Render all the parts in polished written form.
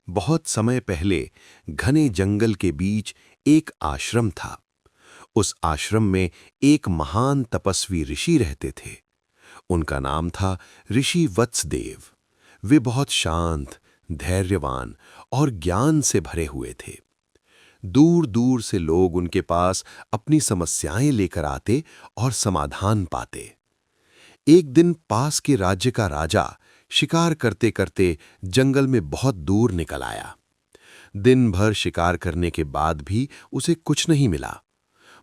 बहुत समय पहले घने जंगल के बीच एक आश्रम था। उस आश्रम में एक महान तपस्वी ऋषि रहते थे। उनका नाम था ऋषि वत्सदेव। वे बहुत शांत, धैर्यवान और ज्ञान से भरे हुए थे। दूर दूर से लोग उनके पास अपनी समस्याएं लेकर आते और समाधान पाते। एक दिन पास के राज्य का राजा शिकार करते करते जंगल में बहुत दूर निकल आया। दिन भर शिकार करने के बाद भी उसे कुछ नहीं मिला।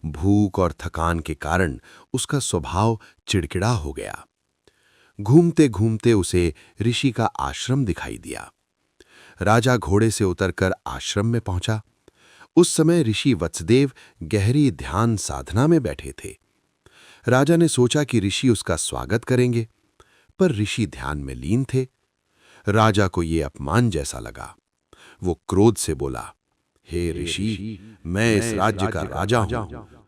भूख और थकान के कारण उसका स्वभाव चिड़चिड़ा हो गया। घूमते घूमते उसे ऋषि का आश्रम दिखाई दिया। राजा घोड़े से उतरकर आश्रम में पहुंचा। उस समय ऋषि वत्सदेव गहरी ध्यान साधना में बैठे थे। राजा ने सोचा कि ऋषि उसका स्वागत करेंगे, पर ऋषि ध्यान में लीन थे। राजा को यह अपमान जैसा लगा। वो क्रोध से बोला, हे ऋषि, मैं इस राज्य का राजा हूं।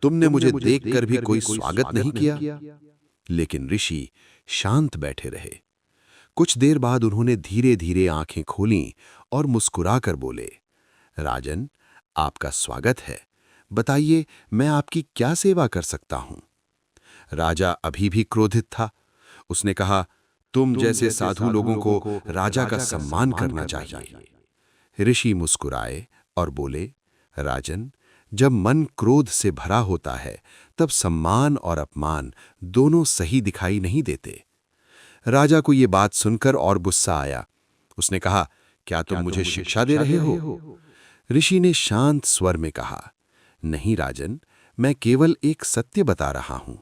तुमने मुझे देखकर भी कोई स्वागत नहीं किया। लेकिन ऋषि शांत बैठे रहे। कुछ देर बाद उन्होंने धीरे धीरे आंखें खोलीं और मुस्कुराकर बोले, राजन, आपका स्वागत है। बताइए, मैं आपकी क्या सेवा कर सकता हूं? राजा अभी भी क्रोधित था। उसने कहा, तुम जैसे साधु लोगों को राजा का सम्मान करना चाहिए। ऋषि मुस्कुराए और बोले, राजन, जब मन क्रोध से भरा होता है तब सम्मान और अपमान दोनों सही दिखाई नहीं देते। राजा को ये बात सुनकर और गुस्सा आया। उसने कहा, क्या तुम मुझे शिक्षा दे रहे हो? ऋषि ने शांत स्वर में कहा, नहीं राजन, मैं केवल एक सत्य बता रहा हूं।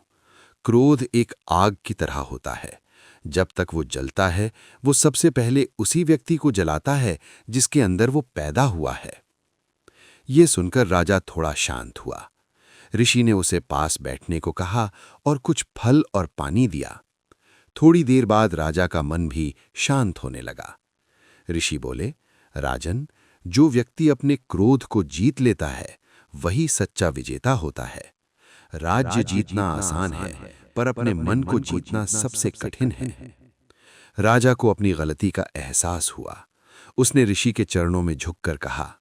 क्रोध एक आग की तरह होता है। जब तक वो जलता है, वो सबसे पहले उसी व्यक्ति को जलाता है जिसके अंदर वो पैदा हुआ है। ये सुनकर राजा थोड़ा शांत हुआ। ऋषि ने उसे पास बैठने को कहा और कुछ फल और पानी दिया। थोड़ी देर बाद राजा का मन भी शांत होने लगा। ऋषि बोले, राजन, जो व्यक्ति अपने क्रोध को जीत लेता है वही सच्चा विजेता होता है। राज्य जीतना आसान है, पर अपने मन को जीतना सबसे कठिन है। राजा को अपनी गलती का एहसास हुआ। उसने ऋषि के चरणों में झुककर कहा,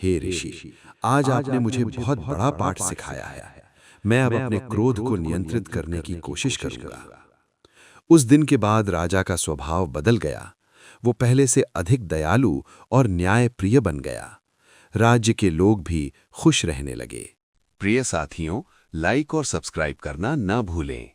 हे ऋषि, आज आपने मुझे बहुत बड़ा पाठ सिखाया है। मैं अब अपने क्रोध को नियंत्रित करने की कोशिश करूंगा। उस दिन के बाद राजा का स्वभाव बदल गया। वो पहले से अधिक दयालु और न्यायप्रिय बन गया। राज्य के लोग भी खुश रहने लगे। प्रिय साथियों, लाइक और सब्सक्राइब करना न भूलें।